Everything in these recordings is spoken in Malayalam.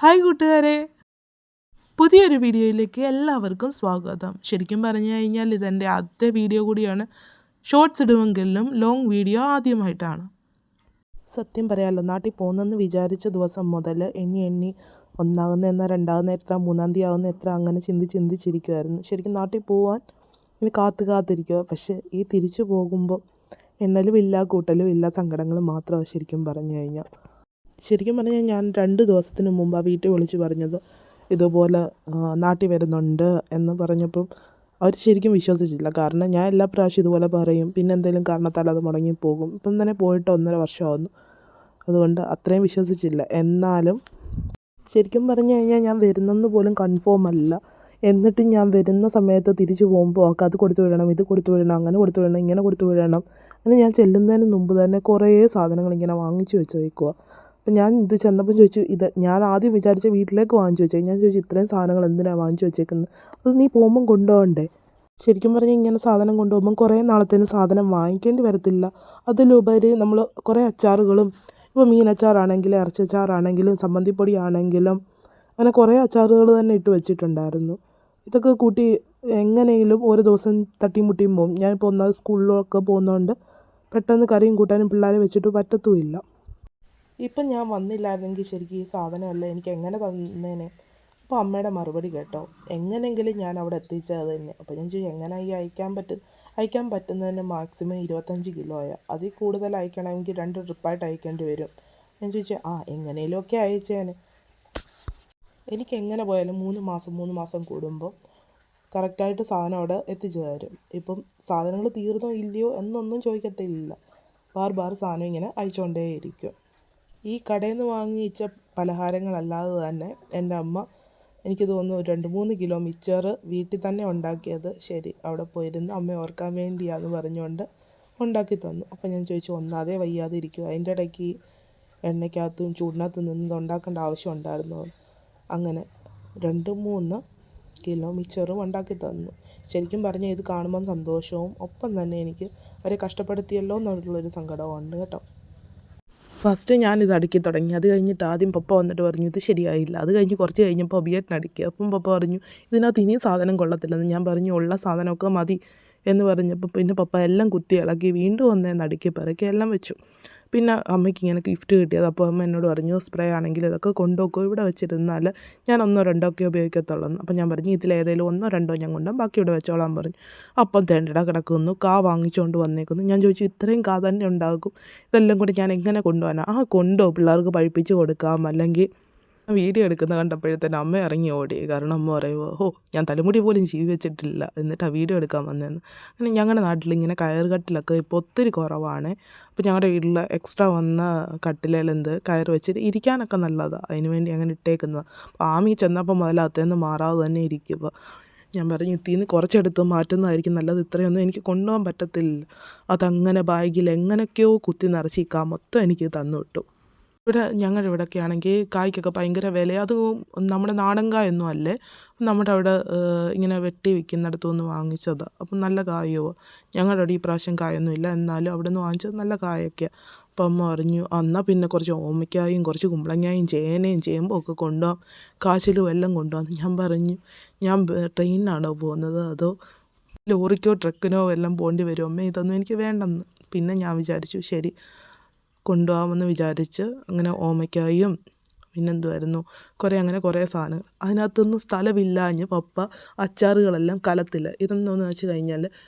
ഹായ് കൂട്ടുകാരെ, പുതിയൊരു വീഡിയോയിലേക്ക് എല്ലാവർക്കും സ്വാഗതം. ശരിക്കും പറഞ്ഞു കഴിഞ്ഞാൽ ഇതെൻ്റെ ആദ്യത്തെ വീഡിയോ കൂടിയാണ്. ഷോർട്സ് ഇടുമെങ്കിലും ലോങ് വീഡിയോ ആദ്യമായിട്ടാണ്. സത്യം പറയാമല്ലോ, നാട്ടിൽ പോകുന്നെന്ന് വിചാരിച്ച ദിവസം മുതൽ എണ്ണി ഒന്നാകുന്ന എന്ന, രണ്ടാകുന്ന എത്ര, മൂന്നാം തീയതി ആകുന്ന എത്ര, അങ്ങനെ ചിന്തിച്ചിരിക്കുമായിരുന്നു. ശരിക്കും നാട്ടിൽ പോകാൻ ഇനി കാത്തിരിക്കുക. പക്ഷേ ഈ തിരിച്ചു പോകുമ്പോൾ എണ്ണലും ഇല്ല, കൂട്ടലും ഇല്ല, സങ്കടങ്ങളും മാത്രമാണ്. ശരിക്കും പറഞ്ഞു കഴിഞ്ഞാൽ ഞാൻ 2 ദിവസത്തിന് മുമ്പ് വീട്ടിൽ വിളിച്ച് പറഞ്ഞത് ഇതുപോലെ നാട്ടിൽ വരുന്നുണ്ട് എന്ന് പറഞ്ഞപ്പം അവർ ശരിക്കും വിശ്വസിച്ചില്ല. കാരണം ഞാൻ എല്ലാ പ്രാവശ്യം ഇതുപോലെ പറയും, പിന്നെ എന്തെങ്കിലും കാരണത്താൽ അത് മുടങ്ങിപ്പോകും. ഇപ്പം തന്നെ പോയിട്ട് 1.5 വർഷമാകുന്നു. അതുകൊണ്ട് അത്രയും വിശ്വസിച്ചില്ല. എന്നാലും ശരിക്കും പറഞ്ഞു കഴിഞ്ഞാൽ ഞാൻ വരുന്നെന്ന് പോലും കൺഫേം അല്ല. എന്നിട്ടും ഞാൻ വരുന്ന സമയത്ത് തിരിച്ചു പോകുമ്പോൾ അത് കൊടുത്തു വിടണം, ഇത് കൊടുത്തു വിടണം, അങ്ങനെ കൊടുത്തു വിടണം, ഇങ്ങനെ കൊടുത്തു വിടണം. അങ്ങനെ ഞാൻ ചെല്ലുന്നതിന് മുമ്പ് തന്നെ കുറേ സാധനങ്ങൾ ഇങ്ങനെ വാങ്ങിച്ചു വെച്ചേക്കുക. അപ്പം ഞാൻ ഇത് ചെന്നപ്പം ചോദിച്ചു, ഇത് ഞാൻ ആദ്യം വിചാരിച്ച വീട്ടിലേക്ക് വാങ്ങിച്ചു വെച്ചേ. ഞാൻ ചോദിച്ചു, ഇത്രയും സാധനങ്ങൾ എന്തിനാണ് വാങ്ങിച്ചു വെച്ചേക്കുന്നത്? അത് നീ പോകുമ്പം കൊണ്ടുപോകണ്ടേ? ശരിക്കും പറഞ്ഞാൽ ഇങ്ങനെ സാധനം കൊണ്ടുപോകുമ്പം കുറേ നാളത്തേന് സാധനം വാങ്ങിക്കേണ്ടി വരത്തില്ല. അതിലുപരി നമ്മൾ കുറേ അച്ചാറുകളും, ഇപ്പോൾ മീനച്ചാറാണെങ്കിലും ഇറച്ചിച്ചാറാണെങ്കിലും ചമ്മന്തിപ്പൊടി ആണെങ്കിലും അങ്ങനെ കുറേ അച്ചാറുകൾ തന്നെ ഇട്ട് വെച്ചിട്ടുണ്ടായിരുന്നു. ഇതൊക്കെ കൂട്ടി എങ്ങനെയെങ്കിലും ഒരു ദിവസം തട്ടിമുട്ടിയും പോകും. ഞാനിപ്പോൾ ഒന്നാമത് സ്കൂളിലൊക്കെ പോകുന്നതുകൊണ്ട് പെട്ടെന്ന് കറിയും കൂട്ടാനും പിള്ളേരെ വെച്ചിട്ട് പറ്റത്തുമില്ല. ഇപ്പം ഞാൻ വന്നില്ലായിരുന്നെങ്കിൽ ശരിക്കും ഈ സാധനമല്ല എനിക്ക് എങ്ങനെ തന്നേനെ. അപ്പോൾ അമ്മയുടെ മറുപടി കേട്ടോ, എങ്ങനെയെങ്കിലും ഞാൻ അവിടെ എത്തിച്ചത് തന്നെ. അപ്പോൾ ഞാൻ ചോദിച്ചു, എങ്ങനെ ഈ അയക്കാൻ പറ്റുന്നതിന് മാക്സിമം 25 കിലോയാണ്. അതിൽ കൂടുതൽ അയക്കണമെങ്കിൽ 2 ട്രിപ്പായിട്ട് അയക്കേണ്ടി വരും. ഞാൻ ചോദിച്ചു, എങ്ങനെയെങ്കിലുമൊക്കെ അയച്ചേനെ. എനിക്ക് എങ്ങനെ പോയാലും 3 മാസം കൂടുമ്പോൾ കറക്റ്റായിട്ട് സാധനം അവിടെ എത്തിച്ചു തരും. ഇപ്പം സാധനങ്ങൾ തീർന്നോ ഇല്ലയോ എന്നൊന്നും ചോദിക്കത്തില്ല. ബാർ സാധനം ഇങ്ങനെ അയച്ചുകൊണ്ടേയിരിക്കും. ഈ കടയിൽ നിന്ന് വാങ്ങിച്ച പലഹാരങ്ങളല്ലാതെ തന്നെ എൻ്റെ അമ്മ, എനിക്ക് തോന്നുന്നു 2-3 കിലോ മിച്ചറ് വീട്ടിൽ തന്നെ ഉണ്ടാക്കിയത് ശരി അവിടെ പോയിരുന്ന് അമ്മ ഓർക്കാൻ വേണ്ടിയാണെന്ന് പറഞ്ഞുകൊണ്ട് ഉണ്ടാക്കി തന്നു. അപ്പം ഞാൻ ചോദിച്ചു, ഒന്നാതെ വയ്യാതെ ഇരിക്കുക, അതിൻ്റെ ഇടയ്ക്ക് എണ്ണയ്ക്കകത്തും ചൂടിനകത്തും നിന്ന് ഉണ്ടാക്കേണ്ട ആവശ്യം ഉണ്ടായിരുന്നു. അങ്ങനെ 2-3 കിലോ മിച്ചറും ഉണ്ടാക്കി തന്നു. ശരിക്കും പറഞ്ഞാൽ ഇത് കാണുമ്പം സന്തോഷവും ഒപ്പം തന്നെ എനിക്ക് അവരെ കഷ്ടപ്പെടുത്തിയല്ലോ എന്നുള്ളൊരു സങ്കടവും ഉണ്ട് കേട്ടോ. ഫസ്റ്റ് ഞാനിത് അടുക്കി തുടങ്ങി. അത് കഴിഞ്ഞിട്ട് ആദ്യം പപ്പ വന്നിട്ട് പറഞ്ഞു ഇത് ശരിയായില്ല. അത് കഴിഞ്ഞ് കുറച്ച് കഴിഞ്ഞപ്പോൾ അഭിയേട്ടനടുക്കി. അപ്പം പപ്പ പറഞ്ഞു ഇതിനകത്ത് ഇനിയും സാധനം കൊള്ളത്തില്ലെന്ന്. ഞാൻ പറഞ്ഞു ഉള്ള സാധനമൊക്കെ മതി എന്ന് പറഞ്ഞപ്പോൾ പിന്നെ പപ്പ എല്ലാം കുത്തി ഇളക്കി വീണ്ടും ഒന്നേന്ന് അടുക്കി പെറുക്കി എല്ലാം വെച്ചു. പിന്നെ അമ്മയ്ക്ക് ഇങ്ങനെ ഗിഫ്റ്റ് കിട്ടിയത്. അപ്പോൾ അമ്മ എന്നോട് പറഞ്ഞു, സ്പ്രേ ആണെങ്കിൽ ഇതൊക്കെ കൊണ്ടുപോക്കോ, ഇവിടെ വെച്ചിരുന്നാൽ ഞാൻ 1-2 ഒക്കെ ഉപയോഗിക്കത്തുള്ളൂ. അപ്പം ഞാൻ പറഞ്ഞു ഇതിലേതെങ്കിലും 1-2 ഞാൻ കൊണ്ടുപോകും, ബാക്കി ഇവിടെ വെച്ചോളാൻ പറഞ്ഞു. അപ്പം തേണ്ടട കിടക്കുന്നു, വാങ്ങിച്ചുകൊണ്ട് വന്നേക്കുന്നു. ഞാൻ ചോദിച്ചു, ഇത്രയും തന്നെ ഉണ്ടാകും, ഇതെല്ലാം കൂടി ഞാൻ എങ്ങനെ കൊണ്ടുപോകാനാണ്? കൊണ്ടുപോകും, പിള്ളേർക്ക് പഴിപ്പിച്ച് കൊടുക്കാം. അല്ലെങ്കിൽ വീഡിയോ എടുക്കുന്ന കണ്ടപ്പോഴത്തേനും അമ്മ ഇറങ്ങി ഓടി. കാരണം അമ്മ പറയുമ്പോൾ ഞാൻ തലമുടി പോലും ചീവി വെച്ചിട്ടില്ല, എന്നിട്ടാണ് വീഡിയോ എടുക്കാൻ വന്നതെന്ന്. അങ്ങനെ ഞങ്ങളുടെ നാട്ടിലിങ്ങനെ കയറുകട്ടിലൊക്കെ ഇപ്പോൾ ഒത്തിരി കുറവാണ്. അപ്പോൾ ഞങ്ങളുടെ വീട്ടിൽ എക്സ്ട്രാ വന്ന കട്ടിലേലെന്ത് കയറ് വെച്ചിട്ട് ഇരിക്കാനൊക്കെ നല്ലതാണ്, അതിന് വേണ്ടി അങ്ങനെ ഇട്ടേക്കുന്നതാണ്. അപ്പോൾ ആമി ചെന്നപ്പോൾ മുതൽ അകത്തുനിന്ന് മാറാതെ തന്നെ ഇരിക്കുക. ഞാൻ പറഞ്ഞു ഇതിന്ന് കുറച്ചെടുത്ത് മാറ്റുന്നതായിരിക്കും നല്ലത്, ഇത്രയൊന്നും എനിക്ക് കൊണ്ടുപോകാൻ പറ്റത്തില്ല. അതങ്ങനെ ബാഗിൽ എങ്ങനെയൊക്കെയോ കുത്തി നിറച്ച് ഈ മൊത്തം എനിക്ക് തന്നു വിട്ടു. ഞങ്ങളുടെ ഇവിടെയൊക്കെ ആണെങ്കിൽ കായ്ക്കൊക്കെ ഭയങ്കര വില. അത് നമ്മുടെ നാടൻ കായൊന്നും അല്ലേ, നമ്മുടെ അവിടെ ഇങ്ങനെ വെട്ടി വിൽക്കുന്നിടത്തു നിന്ന് വാങ്ങിച്ചതാണ്. അപ്പം നല്ല കായോ. ഞങ്ങളുടെ അവിടെ ഈ പ്രാവശ്യം കായൊന്നുമില്ല, എന്നാലും അവിടെ നിന്ന് വാങ്ങിച്ചത് നല്ല കായൊക്കെയാണ്. അപ്പം അമ്മ പറഞ്ഞു എന്നാൽ പിന്നെ കുറച്ച് ഓമയ്ക്കായും കുറച്ച് കുമ്പളങ്ങായും ചേനയും ചേമ്പും ഒക്കെ കൊണ്ടുപോകാം, കാച്ചിലും എല്ലാം കൊണ്ടുപോകാം. ഞാൻ പറഞ്ഞു ഞാൻ ട്രെയിനിനാണോ പോകുന്നത് അതോ ലോറിക്കോ ട്രക്കിനോ എല്ലാം പോകേണ്ടി വരും അമ്മേ, ഇതൊന്നും എനിക്ക് വേണ്ടെന്ന്. പിന്നെ ഞാൻ വിചാരിച്ചു ശരി കൊണ്ടുപോകാമെന്ന് വിചാരിച്ച് അങ്ങനെ ഓമയ്ക്കായും പിന്നെന്തുമായിരുന്നു കുറേ സാധനങ്ങൾ. അതിനകത്തൊന്നും സ്ഥലമില്ലാഞ്ഞ് പപ്പ അച്ചാറുകളെല്ലാം കലത്തിൽ ഇതെന്തോന്ന് വെച്ച് കഴിഞ്ഞാൽ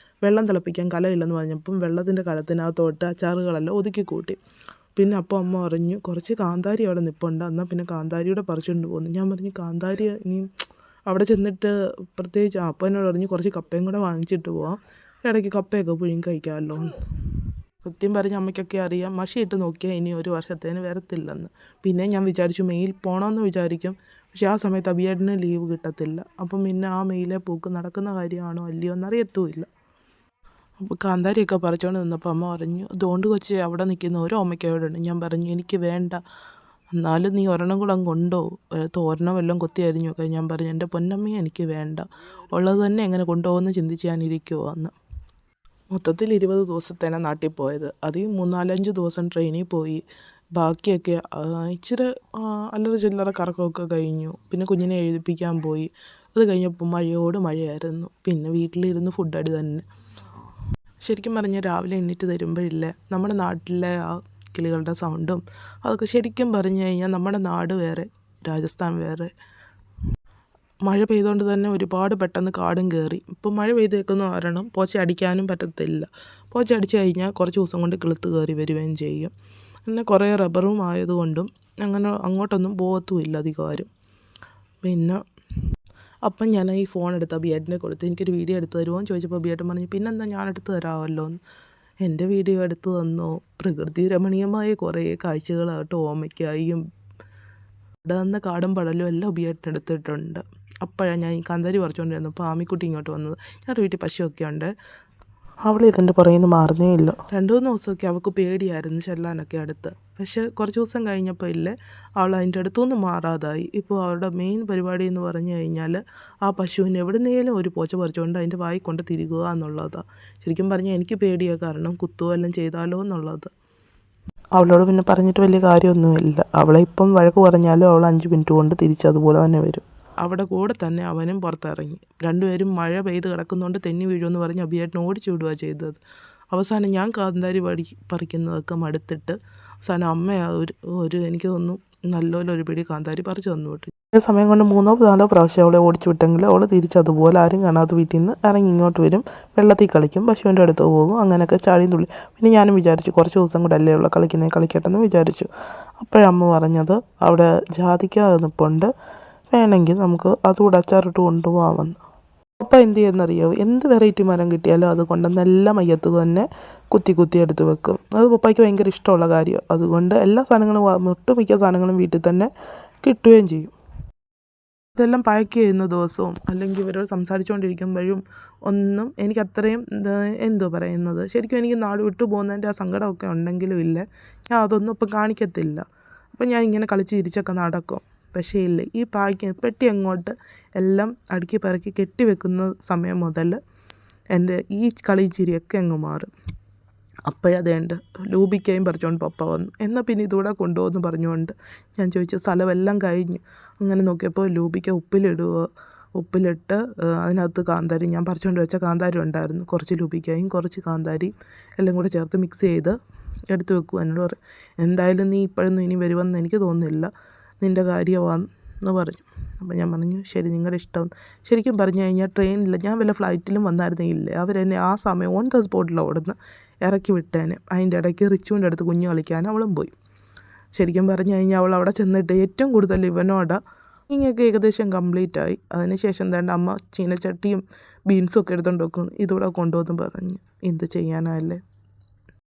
വെള്ളം തിളപ്പിക്കാൻ കലമില്ലെന്ന് പറഞ്ഞപ്പം വെള്ളത്തിൻ്റെ കലത്തിനകത്തോട്ട് അച്ചാറുകളെല്ലാം ഒതുക്കി കൂട്ടി. പിന്നെ അപ്പോൾ അമ്മ പറഞ്ഞു കുറച്ച് കാന്താരി അവിടെ നിൽപ്പുണ്ട്, എന്നാൽ പിന്നെ കാന്താരിയുടെ പറിച്ചുകൊണ്ട് പോകുന്നു. ഞാൻ പറഞ്ഞു കാന്താരി ഇനി അവിടെ ചെന്നിട്ട് പ്രത്യേകിച്ച് അപ്പോൾ എന്നോട് പറഞ്ഞു കുറച്ച് കപ്പയും കൂടെ വാങ്ങിച്ചിട്ട് പോവാം, ഇടയ്ക്ക് കപ്പയൊക്കെ പുഴുങ്ങി കഴിക്കാമല്ലോ. സത്യം പറഞ്ഞ അമ്മയ്ക്കൊക്കെ അറിയാം, മഷിയിട്ട് നോക്കിയാൽ ഇനി 1 വർഷത്തേന് വരത്തില്ലെന്ന്. പിന്നെ ഞാൻ വിചാരിച്ചു മെയിൽ പോകണമെന്ന് വിചാരിക്കും, പക്ഷേ ആ സമയത്ത് അഭിയേട്ടന് ലീവ് കിട്ടത്തില്ല. അപ്പം പിന്നെ ആ മെയിലെ പോക്ക് നടക്കുന്ന കാര്യമാണോ അല്ലയോ എന്നറിയത്തുമില്ല. അപ്പോൾ കാന്താരിയൊക്കെ പറിച്ചുകൊണ്ട് നിന്നപ്പോൾ അമ്മ പറഞ്ഞു അതുകൊണ്ട് കൊച്ച് അവിടെ നിൽക്കുന്ന ഒരു ഓമയ്ക്കയോടുണ്ട്. ഞാൻ പറഞ്ഞു എനിക്ക് വേണ്ട, എന്നാലും നീ ഒരെണ്ണം കൂടെ അങ്ങ് കൊണ്ടുപോകും, തോരനോ വല്ലതും കൊത്തി അരിഞ്ഞൊക്കെ. ഞാൻ പറഞ്ഞു എൻ്റെ പൊന്നമ്മയെ എനിക്ക് വേണ്ട, ഉള്ളത് തന്നെ എങ്ങനെ കൊണ്ടുപോകുമെന്ന് ചിന്തിച്ച് ഞാനിരിക്കുമോ അന്ന്. മൊത്തത്തിൽ 20 ദിവസത്തേനാണ് നാട്ടിൽ പോയത്. അതിൽ 3-4-5 ദിവസം ട്രെയിനിൽ പോയി. ബാക്കിയൊക്കെ ഇച്ചിരി അല്ലറ ചില്ലറ കറക്കമൊക്കെ കഴിഞ്ഞു. പിന്നെ കുഞ്ഞിനെ എഴുതിപ്പിക്കാൻ പോയി. അത് കഴിഞ്ഞപ്പോൾ മഴയോട് മഴയായിരുന്നു. പിന്നെ വീട്ടിലിരുന്ന് ഫുഡടി തന്നെ. ശരിക്കും പറഞ്ഞാൽ രാവിലെ എണീറ്റ് തരുമ്പോഴില്ലേ നമ്മുടെ നാട്ടിലെ ആ കിളികളുടെ സൗണ്ടും അതൊക്കെ ശരിക്കും പറഞ്ഞു കഴിഞ്ഞാൽ നമ്മുടെ നാട് വേറെ, രാജസ്ഥാൻ വേറെ. മഴ പെയ്തുകൊണ്ട് തന്നെ ഒരുപാട് പെട്ടെന്ന് കാടും കയറി. ഇപ്പം മഴ പെയ്തേക്കുന്ന കാരണം പോച്ച അടിക്കാനും പറ്റത്തില്ല. പോച്ച അടിച്ചു കഴിഞ്ഞാൽ കുറച്ച് ദിവസം കൊണ്ട് കിളുത്ത് കയറി വരികയും ചെയ്യും. പിന്നെ കുറേ റബ്ബറും ആയതുകൊണ്ടും അങ്ങനെ അങ്ങോട്ടൊന്നും പോകത്തുമില്ല അധികാരം. പിന്നെ അപ്പം ഞാൻ ഈ ഫോൺ എടുത്ത് ബിയേട്ടനെ കൊടുത്ത് എനിക്കൊരു വീഡിയോ എടുത്ത് തരുമോ എന്ന് ചോദിച്ചപ്പോൾ ബിയേട്ടൻ പറഞ്ഞു പിന്നെന്താ ഞാൻ എടുത്ത് തരാമല്ലോ എന്ന്. എൻ്റെ വീഡിയോ എടുത്ത് തന്നു. പ്രകൃതി രമണീയമായ കുറേ കാഴ്ചകളാകട്ടെ, ഓമയ്ക്കായും ഇവിടെ നിന്ന് കാടും പടലും എല്ലാം ബിയേട്ടൻ എടുത്തിട്ടുണ്ട്. അപ്പോഴാണ് ഞാൻ ഈ കാന്താരി പറിച്ചുകൊണ്ടിരുന്നു. അപ്പോൾ ആമിക്കുട്ടി ഇങ്ങോട്ട് വന്നത്. ഞങ്ങളുടെ വീട്ടിൽ പശുവൊക്കെ ഉണ്ട്. അവൾ ഇതിൻ്റെ പുറകിൽ നിന്ന് മാറുന്നേ ഇല്ല. 2-3 ദിവസമൊക്കെ അവൾക്ക് പേടിയായിരുന്നു ചെല്ലാനൊക്കെ അടുത്ത്. പക്ഷേ കുറച്ച് ദിവസം കഴിഞ്ഞപ്പോൾ ഇല്ലേ അവൾ അതിൻ്റെ അടുത്തുനിന്ന് മാറാതായി. ഇപ്പോൾ അവരുടെ മെയിൻ പരിപാടി എന്ന് പറഞ്ഞു കഴിഞ്ഞാൽ ആ പശുവിന് എവിടുന്നേലും ഒരു പോച്ച പറിച്ചുകൊണ്ട് അതിൻ്റെ വായി കൊണ്ട് തിരികുക എന്നുള്ളതാണ്. ശരിക്കും പറഞ്ഞാൽ എനിക്ക് പേടിയാണ്, കാരണം കുത്തുവെല്ലാം ചെയ്താലോ എന്നുള്ളത്. അവളോട് പിന്നെ പറഞ്ഞിട്ട് വലിയ കാര്യമൊന്നുമില്ല. അവളെ ഇപ്പം വഴക്ക് പറഞ്ഞാലും അവൾ 5 മിനിറ്റ് കൊണ്ട് തിരിച്ചതുപോലെ തന്നെ വരും. അവിടെ കൂടെ തന്നെ അവനും പുറത്തിറങ്ങി. രണ്ടുപേരും മഴ പെയ്ത് കിടക്കുന്നതുകൊണ്ട് തെന്നി വീഴുമെന്ന് പറഞ്ഞ് അഭിയേട്ടനെ ഓടിച്ചു വിടുകയാണ് ചെയ്തത്. അവസാനം ഞാൻ കാന്താരി പറിക്കുന്നതൊക്കെ മടുത്തിട്ട് അവസാനം അമ്മ ഒരു എനിക്ക് തോന്നുന്നു നല്ലപോലെ ഒരു പിടി കാന്താരി പറിച്ചു തന്നു വിട്ടു. അതേ സമയം കൊണ്ട് 3-4 പ്രാവശ്യം അവളെ ഓടിച്ചു വിട്ടെങ്കിൽ അവൾ തിരിച്ചതുപോലെ ആരും കാണാതെ വീട്ടിൽ നിന്ന് ഇറങ്ങി ഇങ്ങോട്ട് വരും, വെള്ളത്തിൽ കളിക്കും, പശുവിൻ്റെ അടുത്ത് പോകും, അങ്ങനെയൊക്കെ ചാടിയും തുള്ളി. പിന്നെ ഞാനും വിചാരിച്ചു കുറച്ച് ദിവസം കൂടെ അല്ലേ ഉള്ള കളിക്കട്ടെ എന്ന് വിചാരിച്ചു. അപ്പോഴമ്മ പറഞ്ഞത് അവിടെ ജാതിക്ക നിൽപ്പുണ്ട്, വേണമെങ്കിൽ നമുക്ക് അതുകൂടെ അച്ചാറിട്ട് കൊണ്ടുപോകാമെന്ന്. പപ്പ എന്ത് ചെയ്യുന്നറിയോ, എന്ത് വെറൈറ്റി മരം കിട്ടിയാലും അത് കൊണ്ടുവന്ന് എല്ലാ മയ്യത്ത് തന്നെ കുത്തി എടുത്ത് വെക്കും. അത് പപ്പായ്ക്ക് ഭയങ്കര ഇഷ്ടമുള്ള കാര്യമാണ്. അതുകൊണ്ട് എല്ലാ സാധനങ്ങളും ഒട്ടുമിക്ക സാധനങ്ങളും വീട്ടിൽ തന്നെ കിട്ടുകയും ചെയ്യും. ഇതെല്ലാം പാക്ക് ചെയ്യുന്ന ദിവസവും അല്ലെങ്കിൽ ഇവരോട് സംസാരിച്ചുകൊണ്ടിരിക്കുമ്പോഴും ഒന്നും എനിക്ക് അത്രയും എന്തോ പറയുന്നത്, ശരിക്കും എനിക്ക് നാട് വിട്ടു പോകുന്നതിൻ്റെ ആ സങ്കടമൊക്കെ ഉണ്ടെങ്കിലും ഇല്ല, ഞാൻ അതൊന്നും ഇപ്പം കാണിക്കത്തില്ല. അപ്പം ഞാൻ ഇങ്ങനെ കളിച്ച് ചിരിച്ചൊക്കെ നടക്കും. പക്ഷേ ഇല്ല, ഈ പെട്ടി അങ്ങോട്ട് എല്ലാം അടുക്കി പറക്കി കെട്ടി വെക്കുന്ന സമയം മുതൽ എൻ്റെ ഈ കളി ചിരിയൊക്കെ അങ്ങ് മാറും. അപ്പോഴതേണ്ട ലൂബിക്കയും പറിച്ചുകൊണ്ട് പപ്പ വന്നു. എന്നാൽ പിന്നെ ഇതുകൂടെ കൊണ്ടുപോകുമെന്ന് പറഞ്ഞുകൊണ്ട് ഞാൻ ചോദിച്ചു, സ്ഥലമെല്ലാം കഴിഞ്ഞു. അങ്ങനെ നോക്കിയപ്പോൾ ലൂബിക്ക ഉപ്പിലിട്ട് അതിനകത്ത് കാന്താരി, ഞാൻ പറിച്ചുകൊണ്ട് വെച്ച കാന്താരി ഉണ്ടായിരുന്നു, കുറച്ച് ലൂബിക്കയും കുറച്ച് കാന്താരി എല്ലാം കൂടെ ചേർത്ത് മിക്സ് ചെയ്ത് എടുത്ത് വെക്കും. എന്നോട് പറയും, എന്തായാലും നീ ഇപ്പോഴൊന്നും ഇനി വരുമെന്ന് എനിക്ക് തോന്നുന്നില്ല, നിൻ്റെ കാര്യമാണെന്ന് പറഞ്ഞു. അപ്പോൾ ഞാൻ പറഞ്ഞു ശരി, നിങ്ങളുടെ ഇഷ്ടം. ശരിക്കും പറഞ്ഞു കഴിഞ്ഞാൽ ട്രെയിനിൽ ഞാൻ വല്ല ഫ്ലൈറ്റിലും വന്നായിരുന്നെങ്കിലേ അവരെന്നെ ആ സമയം ഓൺ ദ സ്പോട്ടിൽ ഓടുന്ന ഇറക്കി വിട്ടേനെ. അതിൻ്റെ ഇടയ്ക്ക് റിച്ചുവിൻ്റെ അടുത്ത് കുഞ്ഞു കളിക്കാൻ അവളും പോയി. ശരിക്കും പറഞ്ഞു കഴിഞ്ഞാൽ അവൾ അവിടെ ചെന്നിട്ട് ഏറ്റവും കൂടുതൽ ഇവനോടാ ഇങ്ങനെയൊക്കെ ഏകദേശം കംപ്ലീറ്റ് ആയി. അതിനുശേഷം വേണ്ട അമ്മ ചീനച്ചട്ടിയും ബീൻസും ഒക്കെ എടുത്തുകൊണ്ട് വെക്കും, ഇതുകൂടെ കൊണ്ടുവന്ന് പറഞ്ഞു. എന്ത് ചെയ്യാനല്ലേ.